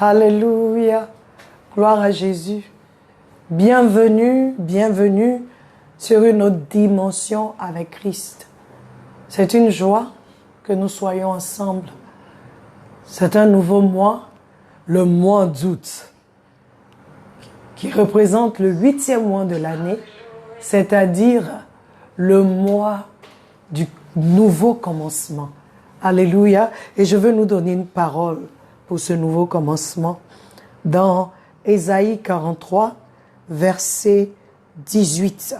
Alléluia. Gloire à Jésus. Bienvenue, bienvenue sur une autre dimension avec Christ. C'est une joie que nous soyons ensemble. C'est un nouveau mois, le mois d'août, qui représente le 8e mois de l'année, c'est-à-dire le mois du nouveau commencement. Alléluia. Et je veux nous donner une parole pour ce nouveau commencement dans Ésaïe 43, verset 18.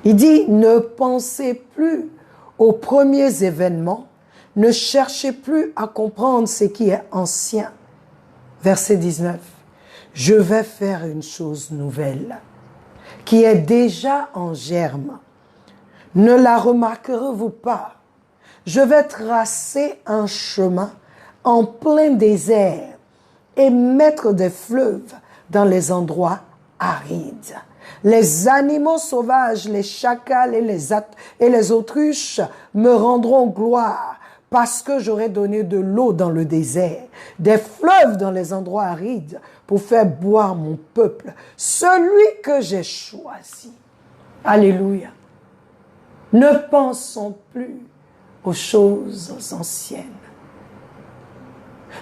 Il dit, ne pensez plus aux premiers événements, ne cherchez plus à comprendre ce qui est ancien. Verset 19. Je vais faire une chose nouvelle, qui est déjà en germe. Ne la remarquerez-vous pas? Je vais tracer un chemin en plein désert et mettre des fleuves dans les endroits arides. Les animaux sauvages, les chacals et les autruches me rendront gloire parce que j'aurai donné de l'eau dans le désert, des fleuves dans les endroits arides pour faire boire mon peuple, celui que j'ai choisi. Alléluia. Ne pensons plus aux choses anciennes.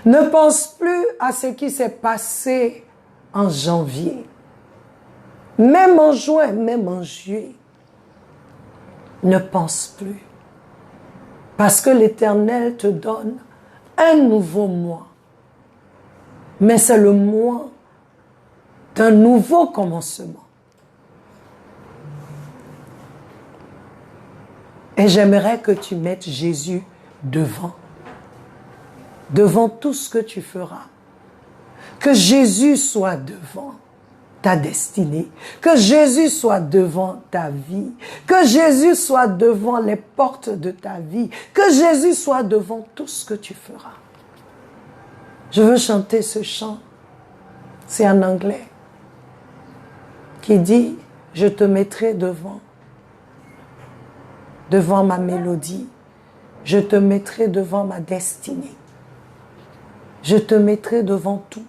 Ne pense plus à ce qui s'est passé en janvier, même en juin, même en juillet. Ne pense plus. Parce que l'Éternel te donne un nouveau mois. Mais c'est le mois d'un nouveau commencement. Et j'aimerais que tu mettes Jésus devant tout ce que tu feras. Que Jésus soit devant ta destinée. Que Jésus soit devant ta vie. Que Jésus soit devant les portes de ta vie. Que Jésus soit devant tout ce que tu feras. Je veux chanter ce chant. C'est en anglais. Qui dit, je te mettrai devant ma mélodie. Je te mettrai devant ma destinée. Je te mettrai devant tout.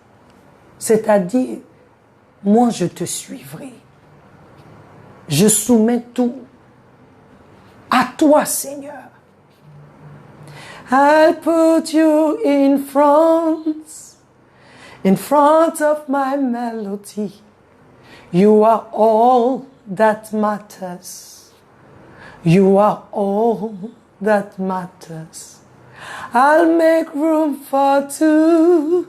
C'est-à-dire, moi je te suivrai. Je soumets tout à toi, Seigneur. I'll put you in front of my melody. You are all that matters. You are all that matters. I'll make room for two.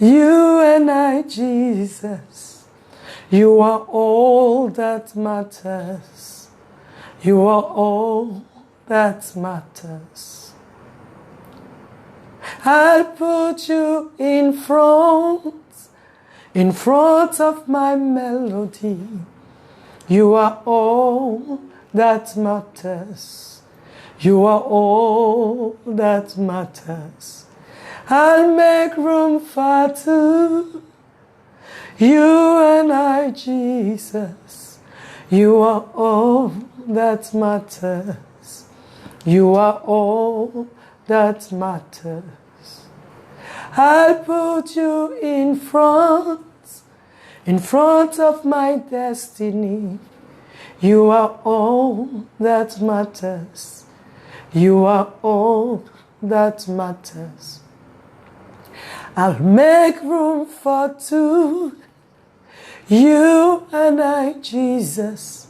You and I, Jesus. You are all that matters. You are all that matters. I'll put you in front of my melody. You are all that matters. You are all that matters. I'll make room for two. You and I, Jesus. You are all that matters. You are all that matters. I'll put you in front of my destiny. You are all that matters. You are all that matters. I'll make room for two. You and I, Jesus.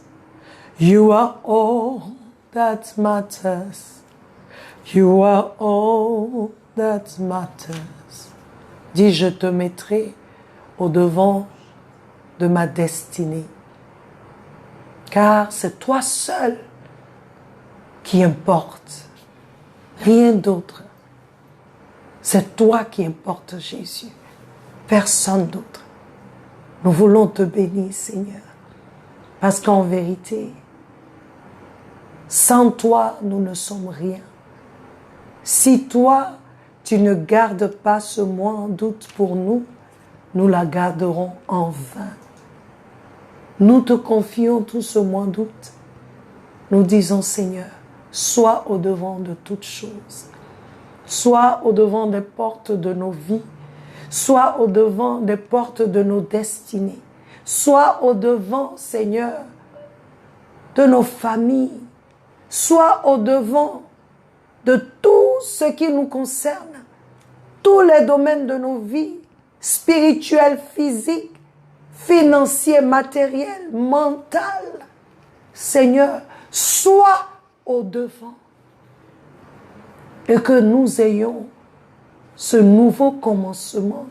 You are all that matters. You are all that matters. Dis, je te mettrai au devant de ma destinée. Car c'est toi seul qui importe. Rien d'autre. C'est toi qui importe, Jésus. Personne d'autre. Nous voulons te bénir, Seigneur. Parce qu'en vérité, sans toi, nous ne sommes rien. Si toi, tu ne gardes pas ce mois en doute pour nous, nous la garderons en vain. Nous te confions tout ce mois d'août. Nous disons, Seigneur, sois au devant de toutes choses. Sois au-devant des portes de nos vies. Sois au-devant des portes de nos destinées. Sois au-devant, Seigneur, de nos familles. Sois au-devant de tout ce qui nous concerne. Tous les domaines de nos vies, spirituels, physiques, financiers, matériels, mentaux. Seigneur, sois au-devant. Et que nous ayons ce nouveau commencement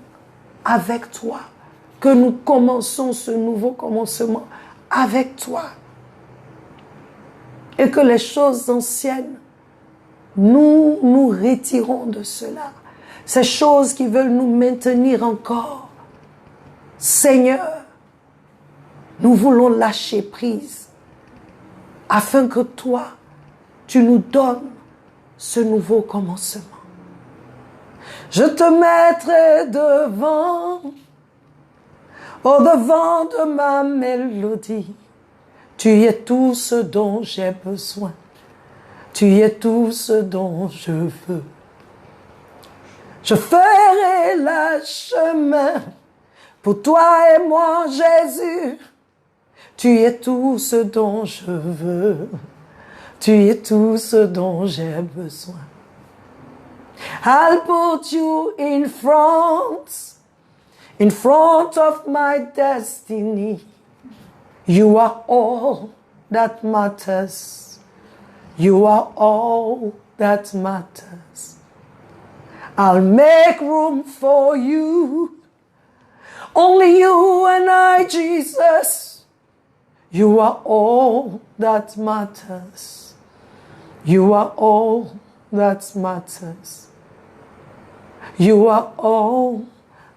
avec toi. Que nous commençons ce nouveau commencement avec toi. Et que les choses anciennes, nous nous retirons de cela. Ces choses qui veulent nous maintenir encore. Seigneur, nous voulons lâcher prise afin que toi, tu nous donnes ce nouveau commencement. Je te mettrai devant, au-devant de ma mélodie. Tu es tout ce dont j'ai besoin. Tu es tout ce dont je veux. Je ferai le chemin pour toi et moi, Jésus. Tu es tout ce dont je veux. Tu es tout ce dont j'ai besoin. I'll put you in front of my destiny. You are all that matters. You are all that matters. I'll make room for you. Only you and I, Jesus. You are all that matters. You are all that matters. You are all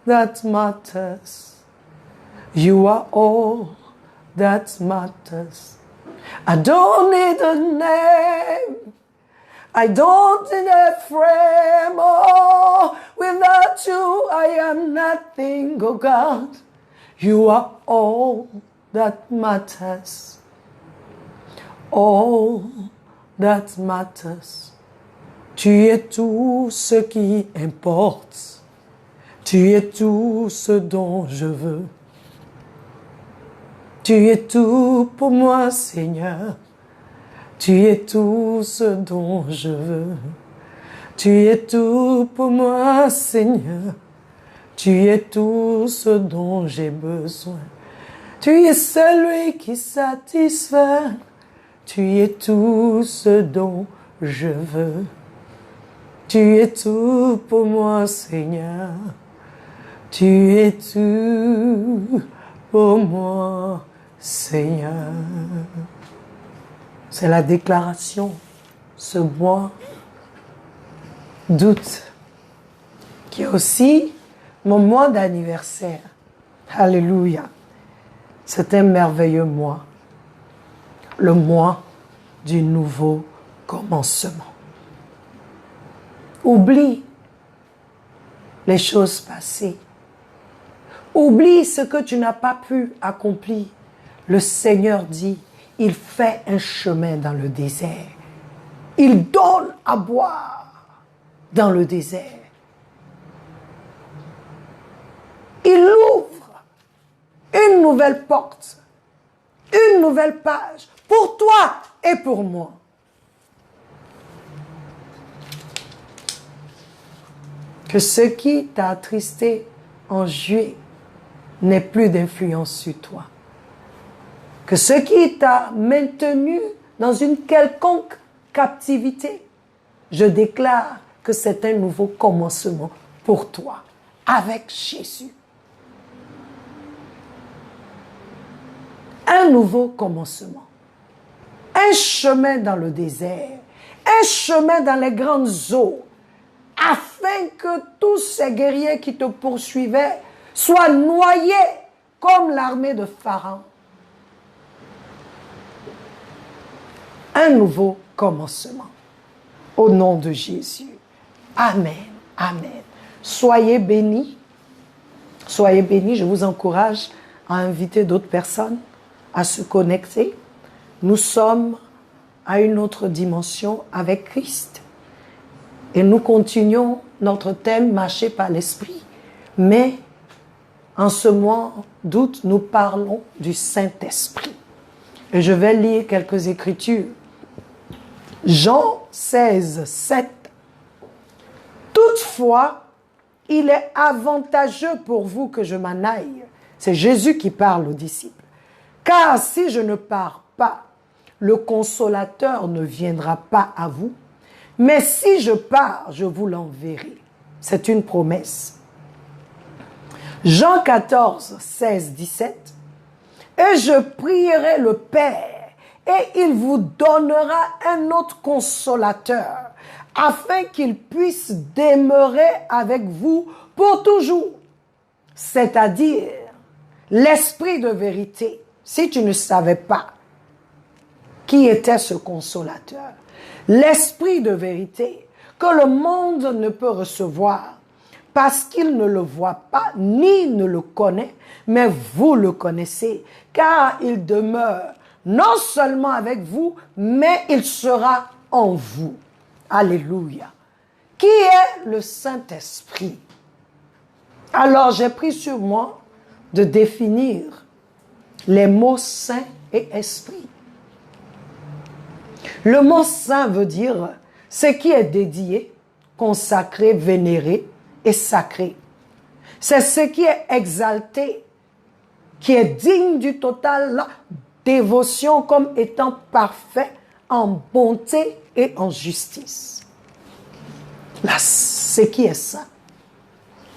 that matters. You are all that matters. I don't need a name. I don't need a frame. Oh, without you I am nothing, oh God. You are all that matters. All that matters. Tu es tout ce qui importe. Tu es tout ce dont je veux. Tu es tout pour moi, Seigneur. Tu es tout ce dont je veux. Tu es tout pour moi, Seigneur. Tu es tout ce dont j'ai besoin. Tu es celui qui satisfait. Tu es tout ce dont je veux. Tu es tout pour moi, Seigneur. Tu es tout pour moi, Seigneur. C'est la déclaration, ce mois d'août, qui est aussi mon mois d'anniversaire. Alléluia. C'est un merveilleux mois. Le mois du nouveau commencement. Oublie les choses passées. Oublie ce que tu n'as pas pu accomplir. Le Seigneur dit, il fait un chemin dans le désert. Il donne à boire dans le désert. Il ouvre une nouvelle porte, une nouvelle page pour toi et pour moi. Que ce qui t'a attristé en juillet n'ait plus d'influence sur toi. Que ce qui t'a maintenu dans une quelconque captivité, je déclare que c'est un nouveau commencement pour toi, avec Jésus. Un nouveau commencement. Un chemin dans le désert. Un chemin dans les grandes eaux. Afin que tous ces guerriers qui te poursuivaient soient noyés comme l'armée de Pharaon. Un nouveau commencement. Au nom de Jésus. Amen. Amen. Soyez bénis. Soyez bénis. Je vous encourage à inviter d'autres personnes à se connecter. Nous sommes à une autre dimension avec Christ. Et nous continuons notre thème, marcher par l'Esprit. Mais en ce mois d'août, nous parlons du Saint-Esprit. Et je vais lire quelques écritures. Jean 16, 7. Toutefois, il est avantageux pour vous que je m'en aille. C'est Jésus qui parle aux disciples. Car si je ne pars pas, le consolateur ne viendra pas à vous. Mais si je pars, je vous l'enverrai. C'est une promesse. Jean 14, 16, 17. Et je prierai le Père, et il vous donnera un autre consolateur, afin qu'il puisse demeurer avec vous pour toujours. C'est-à-dire l'Esprit de vérité. Si tu ne savais pas qui était ce consolateur, l'Esprit de vérité que le monde ne peut recevoir parce qu'il ne le voit pas ni ne le connaît, mais vous le connaissez, car il demeure non seulement avec vous, mais il sera en vous. Alléluia. Qui est le Saint-Esprit? Alors j'ai pris sur moi de définir les mots saint et esprit. Le mot saint veut dire ce qui est dédié, consacré, vénéré et sacré. C'est ce qui est exalté, qui est digne du total dévotion comme étant parfait en bonté et en justice. Là, ce qui est saint.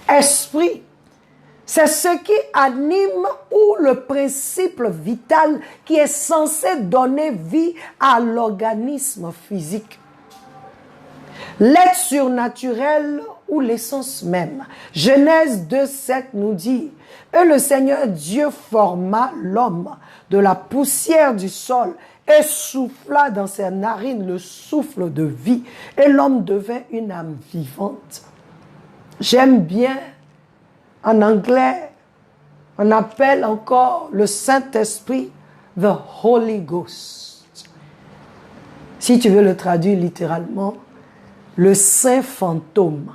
Esprit, c'est ce qui anime ou le principe vital qui est censé donner vie à l'organisme physique. L'être surnaturel ou l'essence même. Genèse 2,7 nous dit « Et le Seigneur Dieu forma l'homme de la poussière du sol et souffla dans ses narines le souffle de vie, et l'homme devint une âme vivante. » J'aime bien, en anglais, on appelle encore le Saint-Esprit « the Holy Ghost ». Si tu veux le traduire littéralement, le saint fantôme.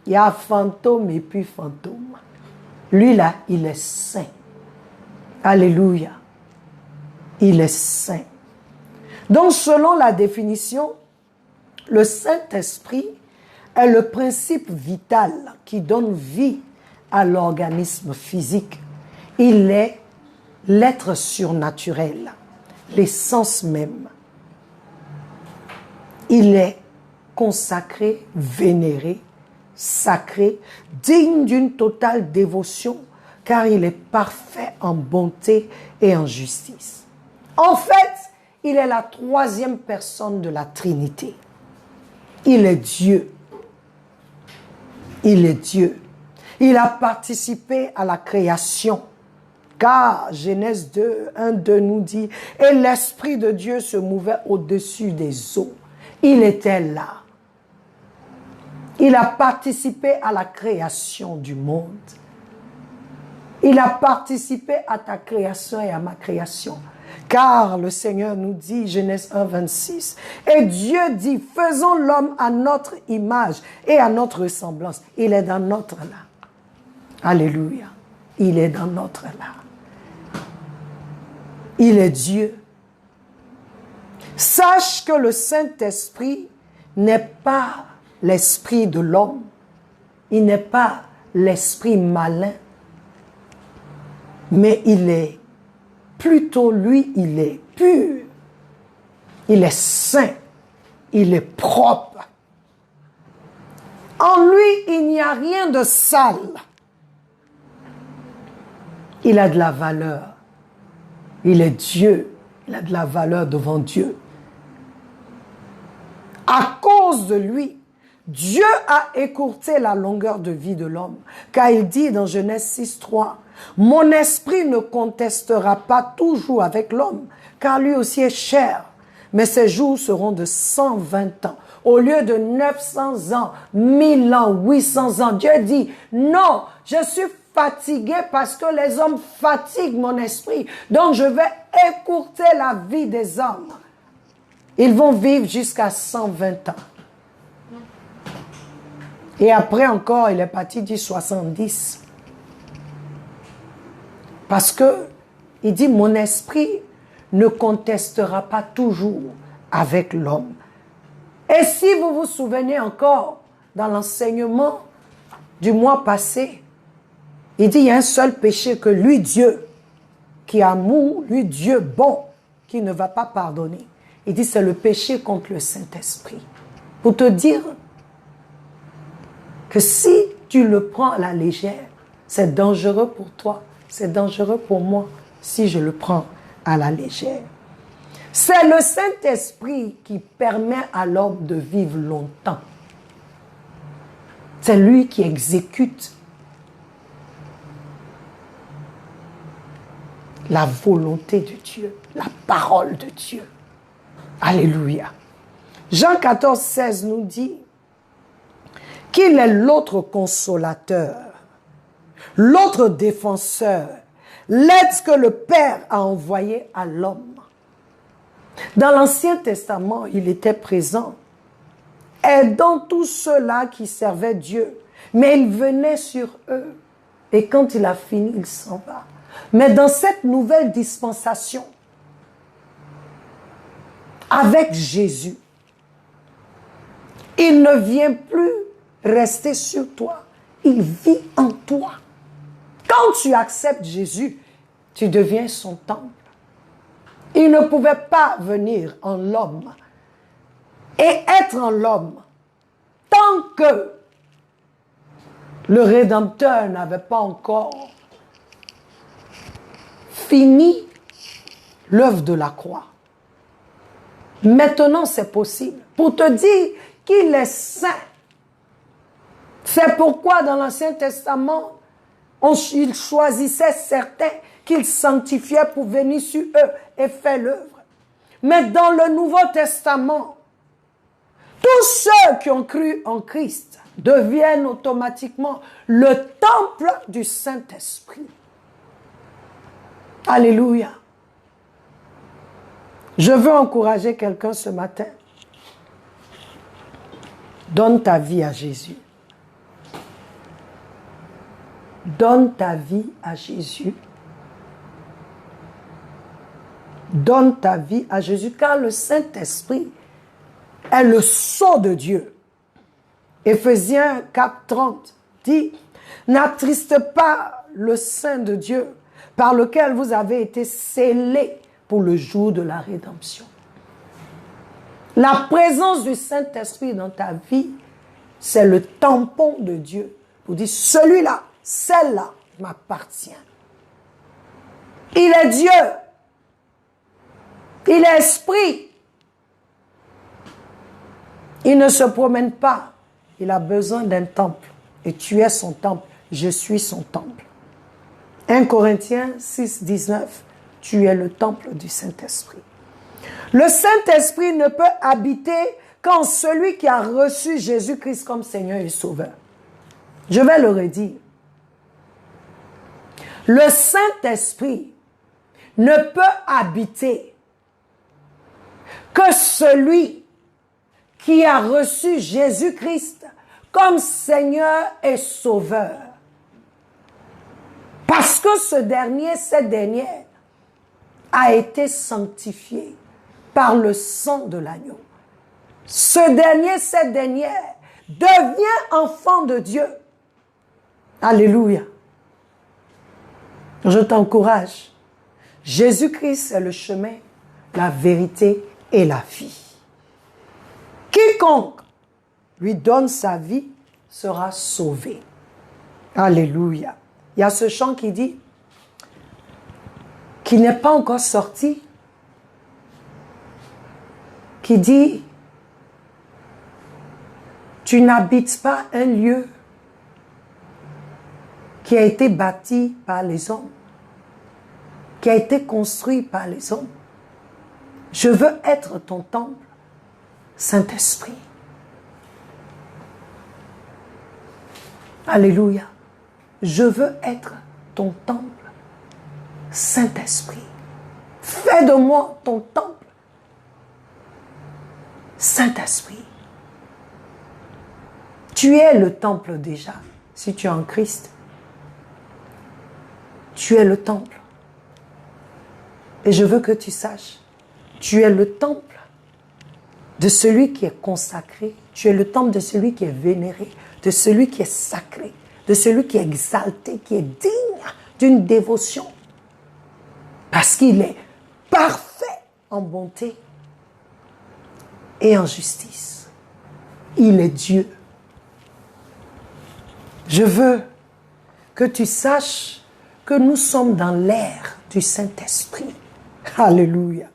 Il y a fantôme et puis fantôme. Lui là, il est saint. Alléluia. Il est saint. Donc, selon la définition, le Saint-Esprit est le principe vital qui donne vie à l'organisme physique. Il est l'être surnaturel, l'essence même. Il est consacré, vénéré, sacré, digne d'une totale dévotion, car il est parfait en bonté et en justice. En fait, il est la troisième personne de la Trinité. Il est Dieu. Il est Dieu. Il a participé à la création. Car Genèse 2, 1, 2 nous dit « Et l'Esprit de Dieu se mouvait au-dessus des eaux. » Il était là. Il a participé à la création du monde. Il a participé à ta création et à ma création. Car le Seigneur nous dit, Genèse 1, 26, « Et Dieu dit, faisons l'homme à notre image et à notre ressemblance. » Il est dans notre là. Alléluia. Il est dans notre là. Il est Dieu. Sache que le Saint-Esprit n'est pas l'esprit de l'homme. Il n'est pas l'esprit malin. Mais il est plutôt, lui, il est pur. Il est saint. Il est propre. En lui, il n'y a rien de sale. Il a de la valeur. Il est Dieu. Il a de la valeur devant Dieu. À cause de lui, Dieu a écourté la longueur de vie de l'homme. Car il dit dans Genèse 6, 3, « Mon esprit ne contestera pas toujours avec l'homme, car lui aussi est cher. Mais ses jours seront de 120 ans. Au lieu de 900 ans, 1000 ans, 800 ans. » Dieu dit, « Non, je suis fatigué parce que les hommes fatiguent mon esprit. Donc je vais écourter la vie des hommes. Ils vont vivre jusqu'à 120 ans. Et après encore, il est parti dire 70. Parce que, il dit, mon esprit ne contestera pas toujours avec l'homme. Et si vous vous souvenez encore, dans l'enseignement du mois passé, il dit, il y a un seul péché que lui, Dieu, qui est amour, lui, Dieu bon, qui ne va pas pardonner. Il dit, c'est le péché contre le Saint-Esprit. Pour te dire que si tu le prends à la légère, c'est dangereux pour toi, c'est dangereux pour moi, si je le prends à la légère. C'est le Saint-Esprit qui permet à l'homme de vivre longtemps. C'est lui qui exécute la volonté de Dieu, la parole de Dieu. Alléluia. Jean 14, 16 nous dit qu'il est l'autre consolateur, l'autre défenseur, l'aide que le Père a envoyé à l'homme. Dans l'Ancien Testament, il était présent, aidant tous ceux-là qui servaient Dieu. Mais il venait sur eux. Et quand il a fini, il s'en va. Mais dans cette nouvelle dispensation, avec Jésus, il ne vient plus rester sur toi. Il vit en toi. Quand tu acceptes Jésus, tu deviens son temple. Il ne pouvait pas venir en l'homme et être en l'homme tant que le Rédempteur n'avait pas encore fini l'œuvre de la croix. Maintenant, c'est possible. Pour te dire qu'il est saint. C'est pourquoi dans l'Ancien Testament, il choisissait certains qu'il sanctifiait pour venir sur eux et faire l'œuvre. Mais dans le Nouveau Testament, tous ceux qui ont cru en Christ deviennent automatiquement le temple du Saint-Esprit. Alléluia. Je veux encourager quelqu'un ce matin. Donne ta vie à Jésus. Donne ta vie à Jésus. Donne ta vie à Jésus, car le Saint-Esprit est le sceau de Dieu. Éphésiens 4:30 dit, n'attriste pas le Saint de Dieu, par lequel vous avez été scellés pour le jour de la rédemption. La présence du Saint-Esprit dans ta vie, c'est le tampon de Dieu pour dire, celui-là, celle-là m'appartient. Il est Dieu. Il est esprit. Il ne se promène pas. Il a besoin d'un temple. Et tu es son temple. Je suis son temple. 1 Corinthiens 6, 19. Tu es le temple du Saint-Esprit. Le Saint-Esprit ne peut habiter qu'en celui qui a reçu Jésus-Christ comme Seigneur et Sauveur. Je vais le redire. Le Saint-Esprit ne peut habiter que celui qui a reçu Jésus-Christ comme Seigneur et Sauveur. Parce que cette dernière, a été sanctifié par le sang de l'agneau. Cette dernière devient enfant de Dieu. Alléluia. Je t'encourage. Jésus-Christ est le chemin, la vérité et la vie. Quiconque lui donne sa vie sera sauvé. Alléluia. Il y a ce chant qui dit, qui n'est pas encore sorti, qui dit, tu n'habites pas un lieu qui a été bâti par les hommes, qui a été construit par les hommes. Je veux être ton temple, Saint-Esprit. Alléluia. Je veux être ton temple, Saint-Esprit. Fais de moi ton temple, Saint-Esprit. Tu es le temple déjà, si tu es en Christ. Tu es le temple. Et je veux que tu saches, tu es le temple de celui qui est consacré. Tu es le temple de celui qui est vénéré, de celui qui est sacré, de celui qui est exalté, qui est digne d'une dévotion. Parce qu'il est parfait en bonté et en justice. Il est Dieu. Je veux que tu saches que nous sommes dans l'ère du Saint-Esprit. Alléluia.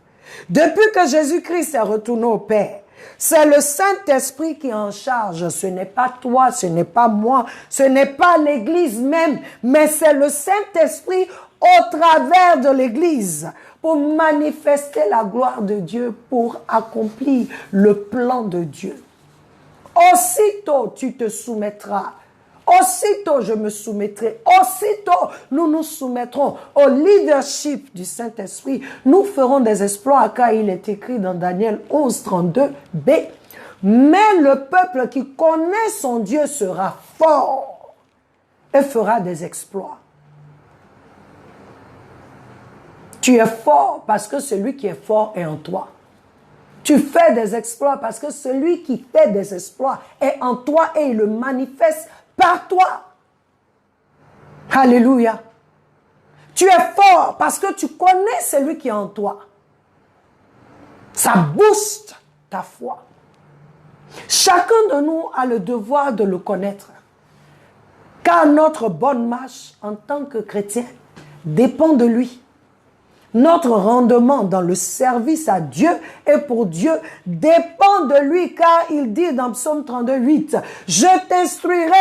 Depuis que Jésus-Christ est retourné au Père, c'est le Saint-Esprit qui est en charge. Ce n'est pas toi, ce n'est pas moi, ce n'est pas l'Église même, mais c'est le Saint-Esprit au travers de l'Église pour manifester la gloire de Dieu, pour accomplir le plan de Dieu. Aussitôt tu te soumettras. Aussitôt je me soumettrai, aussitôt nous nous soumettrons au leadership du Saint-Esprit. Nous ferons des exploits car il est écrit dans Daniel 11, 32b. Mais le peuple qui connaît son Dieu sera fort et fera des exploits. Tu es fort parce que celui qui est fort est en toi. Tu fais des exploits parce que celui qui fait des exploits est en toi et il le manifeste par toi. Alléluia. Tu es fort parce que tu connais celui qui est en toi. Ça booste ta foi. Chacun de nous a le devoir de le connaître. Car notre bonne marche en tant que chrétien dépend de lui. Notre rendement dans le service à Dieu et pour Dieu dépend de lui, car il dit dans Psaume 32, 8, « Je t'instruirai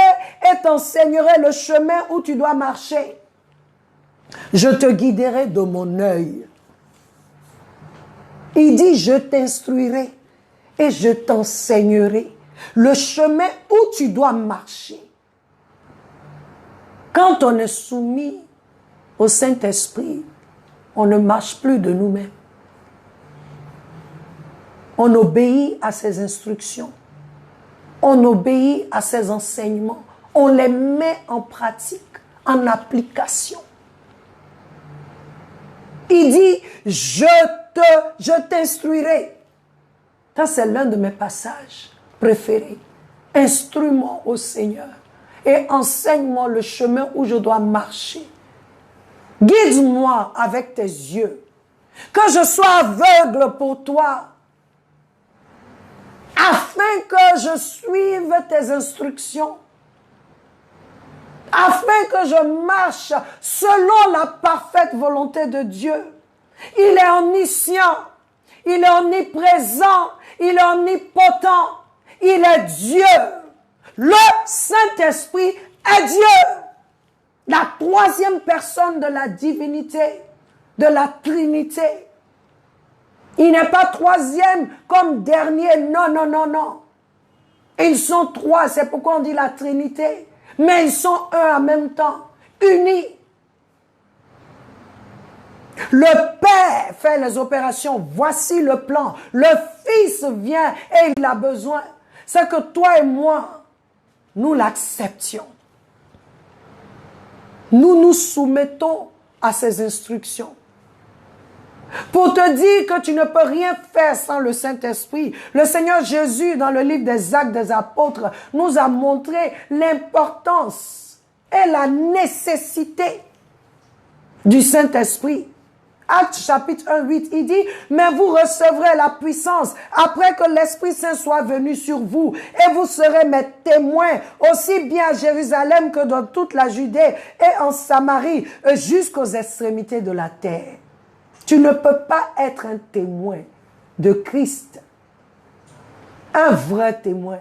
et t'enseignerai le chemin où tu dois marcher. Je te guiderai de mon œil. » Il dit, « Je t'instruirai et je t'enseignerai le chemin où tu dois marcher. » Quand on est soumis au Saint-Esprit, on ne marche plus de nous-mêmes. On obéit à ses instructions. On obéit à ses enseignements. On les met en pratique, en application. Il dit, je t'instruirai. Ça, c'est l'un de mes passages préférés. Instruis-moi au Seigneur et enseigne-moi le chemin où je dois marcher. Guide-moi avec tes yeux, que je sois aveugle pour toi, afin que je suive tes instructions, afin que je marche selon la parfaite volonté de Dieu. Il est omniscient, il est omniprésent, il est omnipotent, il est Dieu. Le Saint-Esprit est Dieu. La troisième personne de la divinité, de la Trinité. Il n'est pas troisième comme dernier, non, non, non, non. Ils sont trois, c'est pourquoi on dit la Trinité. Mais ils sont un en même temps, unis. Le Père fait les opérations, voici le plan. Le Fils vient et il a besoin. C'est que toi et moi, nous l'acceptions. Nous nous soumettons à ses instructions. Pour te dire que tu ne peux rien faire sans le Saint-Esprit, le Seigneur Jésus, dans le livre des Actes des Apôtres, nous a montré l'importance et la nécessité du Saint-Esprit. Actes chapitre 1, 8, il dit, « Mais vous recevrez la puissance après que l'Esprit Saint soit venu sur vous, et vous serez mes témoins, aussi bien à Jérusalem que dans toute la Judée et en Samarie, jusqu'aux extrémités de la terre. » Tu ne peux pas être un témoin de Christ, un vrai témoin,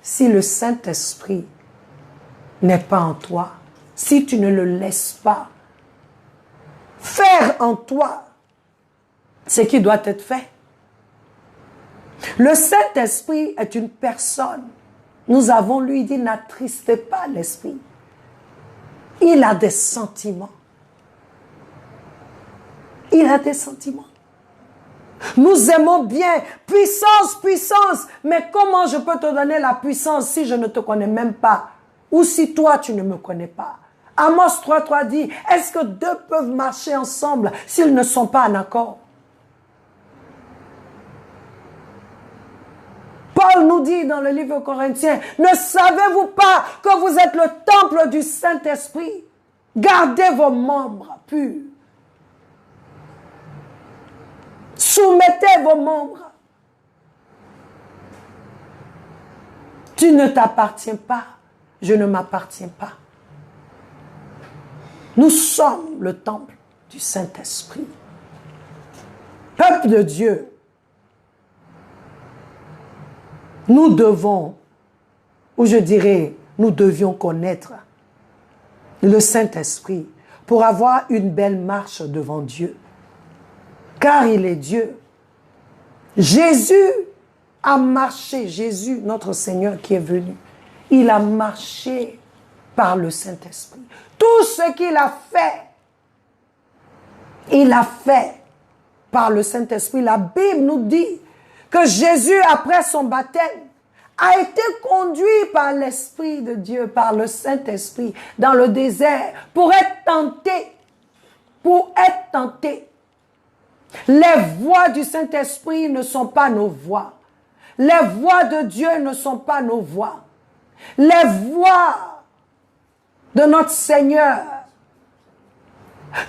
si le Saint-Esprit n'est pas en toi, si tu ne le laisses pas faire en toi ce qui doit être fait. Le Saint-Esprit est une personne. Nous avons lui dit, n'attristez pas l'Esprit. Il a des sentiments. Il a des sentiments. Nous aimons bien. Puissance, puissance. Mais comment je peux te donner la puissance si je ne te connais même pas? Ou si toi, tu ne me connais pas? Amos 3:3 dit, est-ce que deux peuvent marcher ensemble s'ils ne sont pas en accord? Paul nous dit dans le livre Corinthiens, ne savez-vous pas que vous êtes le temple du Saint-Esprit? Gardez vos membres purs. Soumettez vos membres. Tu ne t'appartiens pas, je ne m'appartiens pas. Nous sommes le temple du Saint-Esprit. Peuple de Dieu, nous devons, ou je dirais, nous devions connaître le Saint-Esprit pour avoir une belle marche devant Dieu. Car il est Dieu. Jésus a marché, Jésus, notre Seigneur qui est venu, il a marché par le Saint-Esprit. Tout ce qu'il a fait, il a fait par le Saint-Esprit. La Bible nous dit que Jésus, après son baptême, a été conduit par l'Esprit de Dieu, par le Saint-Esprit, dans le désert, pour être tenté. Pour être tenté. Les voies du Saint-Esprit ne sont pas nos voies. Les voies de Dieu ne sont pas nos voies. Les voies de notre Seigneur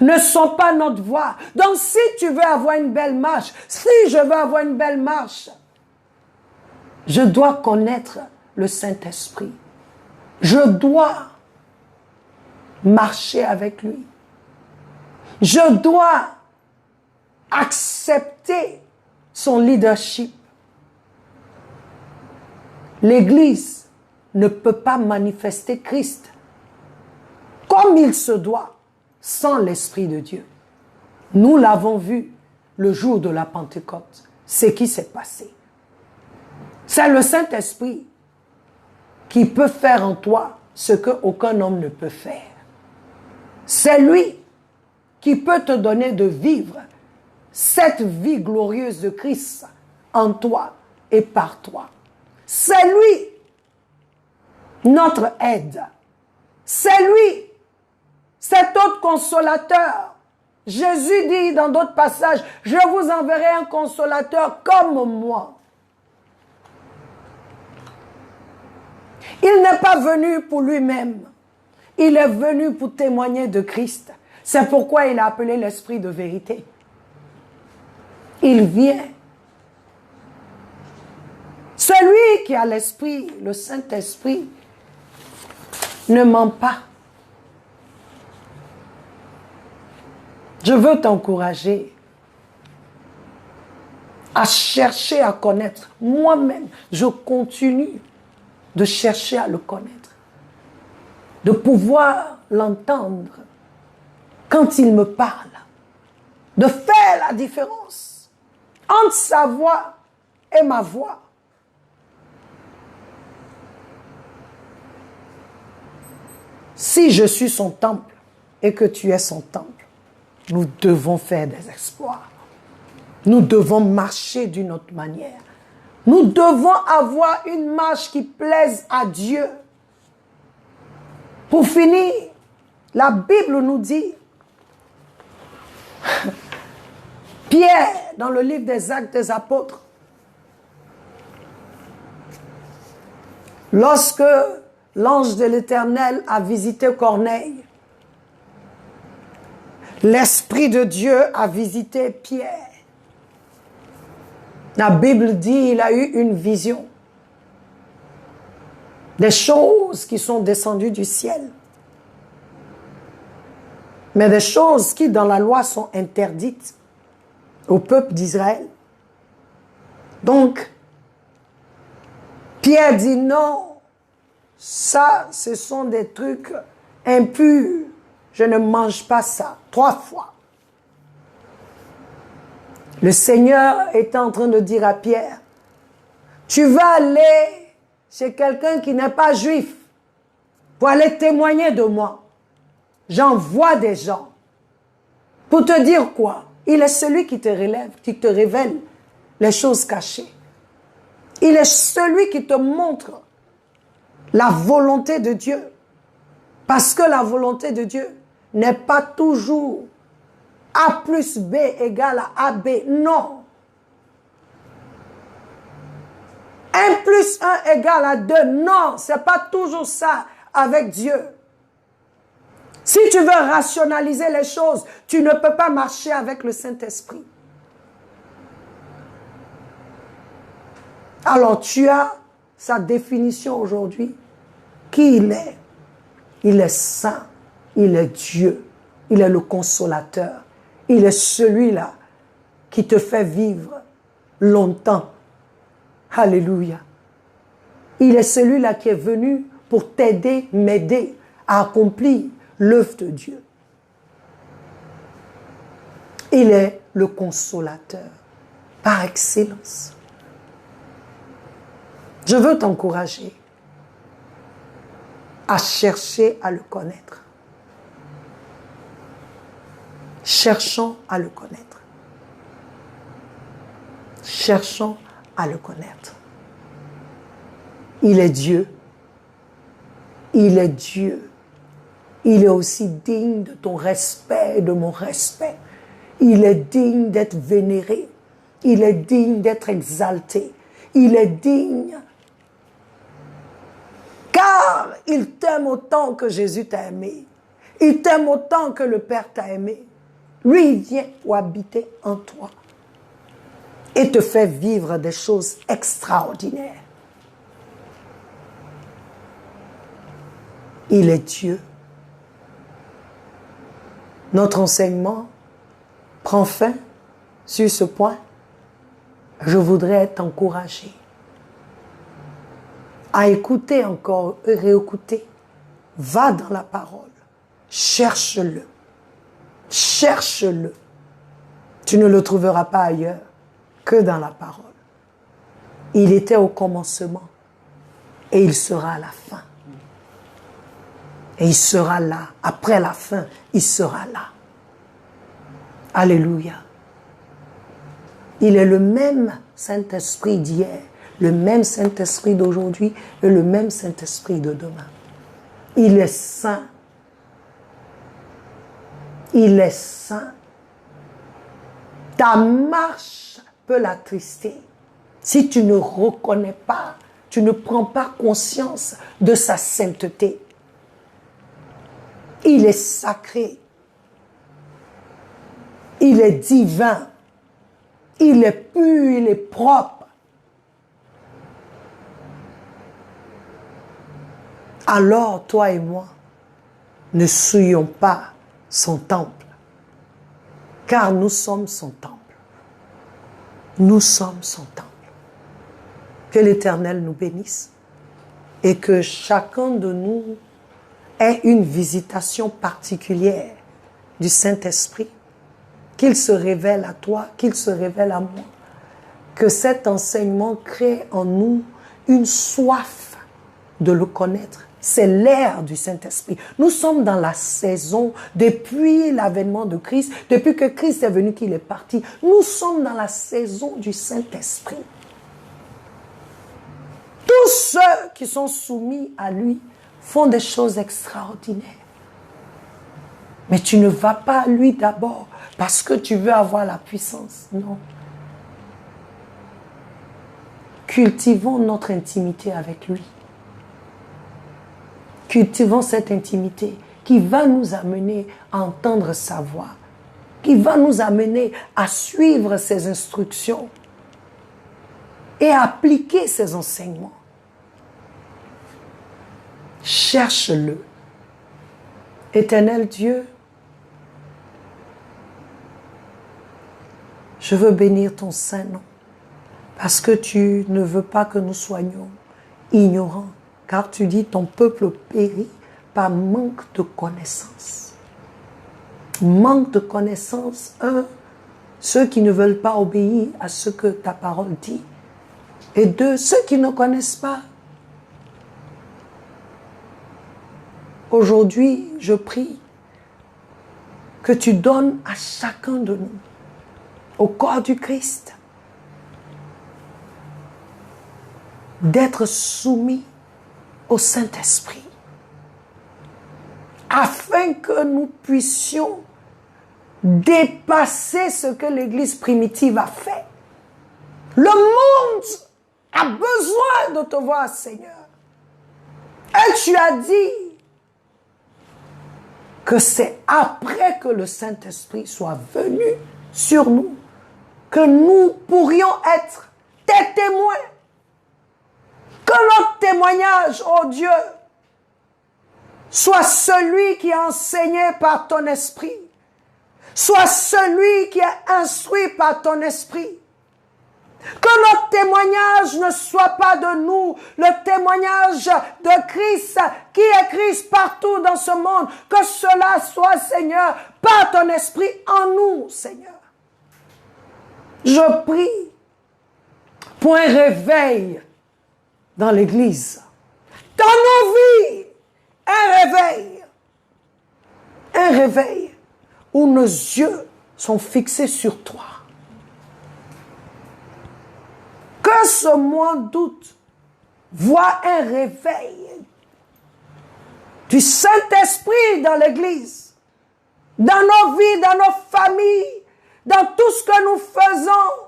ne sont pas notre voie. Donc si tu veux avoir une belle marche, si je veux avoir une belle marche, je dois connaître le Saint-Esprit. Je dois marcher avec lui. Je dois accepter son leadership. L'Église ne peut pas manifester Christ comme il se doit sans l'Esprit de Dieu. Nous l'avons vu le jour de la Pentecôte, ce qui s'est passé. C'est le Saint-Esprit qui peut faire en toi ce qu'aucun homme ne peut faire. C'est lui qui peut te donner de vivre cette vie glorieuse de Christ en toi et par toi. C'est lui, notre aide. C'est lui, cet autre consolateur. Jésus dit dans d'autres passages, je vous enverrai un consolateur comme moi. Il n'est pas venu pour lui-même. Il est venu pour témoigner de Christ. C'est pourquoi il a appelé l'Esprit de vérité. Il vient. Celui qui a l'Esprit, le Saint-Esprit, ne ment pas. Je veux t'encourager à chercher à connaître. Moi-même, je continue de chercher à le connaître. De pouvoir l'entendre quand il me parle. De faire la différence entre sa voix et ma voix. Si je suis son temple et que tu es son temple, nous devons faire des exploits. Nous devons marcher d'une autre manière. Nous devons avoir une marche qui plaise à Dieu. Pour finir, la Bible nous dit, Pierre, dans le livre des Actes des Apôtres, lorsque l'ange de l'Éternel a visité Corneille, l'Esprit de Dieu a visité Pierre. La Bible dit qu'il a eu une vision. Des choses qui sont descendues du ciel. Mais des choses qui dans la loi sont interdites au peuple d'Israël. Donc, Pierre dit non, ça ce sont des trucs impurs. Je ne mange pas ça. 3 fois. Le Seigneur est en train de dire à Pierre, tu vas aller chez quelqu'un qui n'est pas juif pour aller témoigner de moi. J'envoie des gens pour te dire quoi? Il est celui qui te relève, qui te révèle les choses cachées. Il est celui qui te montre la volonté de Dieu. Parce que la volonté de Dieu n'est pas toujours A plus B égale à AB. Non. 1 plus 1 égale à 2. Non, ce n'est pas toujours ça avec Dieu. Si tu veux rationaliser les choses, tu ne peux pas marcher avec le Saint-Esprit. Alors tu as sa définition aujourd'hui. Qui il est? Il est saint, il est Dieu, il est le consolateur. Il est celui-là qui te fait vivre longtemps. Alléluia. Il est celui-là qui est venu pour t'aider, m'aider à accomplir l'œuvre de Dieu. Il est le consolateur par excellence. Je veux t'encourager à chercher à le connaître. Cherchons à le connaître. Cherchons à le connaître. Il est Dieu. Il est Dieu. Il est aussi digne de ton respect et de mon respect. Il est digne d'être vénéré. Il est digne d'être exalté. Il est digne. Car il t'aime autant que Jésus t'a aimé. Il t'aime autant que le Père t'a aimé. Lui, il vient pour habiter en toi et te fait vivre des choses extraordinaires. Il est Dieu. Notre enseignement prend fin sur ce point. Je voudrais t'encourager à écouter encore et réécouter. Va dans la parole. Cherche-le. Cherche-le. Tu ne le trouveras pas ailleurs que dans la parole. Il était au commencement et il sera à la fin. Et il sera là. Après la fin, il sera là. Alléluia. Il est le même Saint-Esprit d'hier, le même Saint-Esprit d'aujourd'hui et le même Saint-Esprit de demain. Il est saint. Il est saint. Ta marche peut l'attrister. Si tu ne reconnais pas, tu ne prends pas conscience de sa sainteté. Il est sacré. Il est divin. Il est pur, il est propre. Alors, toi et moi, ne souillons pas son temple, car nous sommes son temple. Nous sommes son temple. Que l'Éternel nous bénisse et que chacun de nous ait une visitation particulière du Saint-Esprit, qu'il se révèle à toi, qu'il se révèle à moi, que cet enseignement crée en nous une soif de le connaître. C'est l'ère du Saint-Esprit. Nous sommes dans la saison, depuis l'avènement de Christ, depuis que Christ est venu, qu'il est parti, nous sommes dans la saison du Saint-Esprit. Tous ceux qui sont soumis à lui font des choses extraordinaires. Mais tu ne vas pas à lui d'abord parce que tu veux avoir la puissance. Non. Cultivons notre intimité avec lui. Cultivons cette intimité qui va nous amener à entendre sa voix, qui va nous amener à suivre ses instructions et à appliquer ses enseignements. Cherche-le. Éternel Dieu, je veux bénir ton saint nom parce que tu ne veux pas que nous soyons ignorants, car tu dis ton peuple périt par manque de connaissance. Manque de connaissance, ceux qui ne veulent pas obéir à ce que ta parole dit, et deux, ceux qui ne connaissent pas. Aujourd'hui, je prie que tu donnes à chacun de nous au corps du Christ d'être soumis au Saint-Esprit afin que nous puissions dépasser ce que l'Église primitive a fait. Le monde a besoin de te voir, Seigneur. Et tu as dit que c'est après que le Saint-Esprit soit venu sur nous que nous pourrions être tes témoins. Que notre témoignage, oh Dieu, soit celui qui est enseigné par ton esprit, soit celui qui est instruit par ton esprit. Que notre témoignage ne soit pas de nous, le témoignage de Christ, qui est Christ partout dans ce monde. Que cela soit, Seigneur, par ton esprit en nous, Seigneur. Je prie pour un réveil dans l'Église, dans nos vies, un réveil où nos yeux sont fixés sur toi. Que ce mois d'août voit un réveil du Saint-Esprit dans l'Église, dans nos vies, dans nos familles, dans tout ce que nous faisons.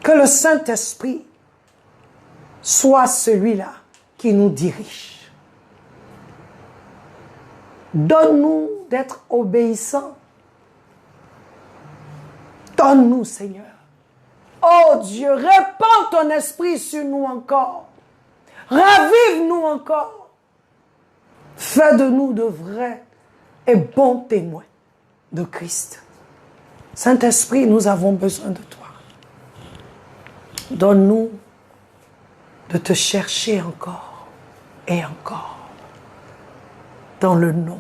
Que le Saint-Esprit soit celui-là qui nous dirige. Donne-nous d'être obéissants. Donne-nous, Seigneur. Oh Dieu, répands ton esprit sur nous encore. Ravive-nous encore. Fais de nous de vrais et bons témoins de Christ. Saint-Esprit, nous avons besoin de toi. Donne-nous de te chercher encore et encore. Dans le nom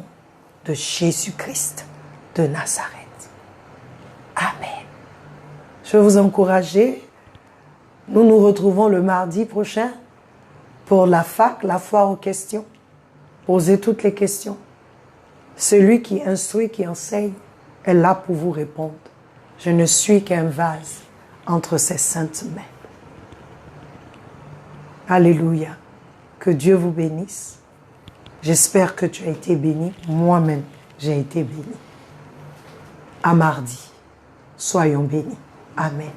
de Jésus-Christ de Nazareth. Amen. Je vais vous encourager. Nous nous retrouvons le mardi prochain pour la FAQ, la foire aux questions. Posez toutes les questions. Celui qui instruit, qui enseigne, est là pour vous répondre. Je ne suis qu'un vase entre ses saintes mains. Alléluia. Que Dieu vous bénisse. J'espère que tu as été béni. Moi-même, j'ai été béni. À mardi. Soyons bénis. Amen.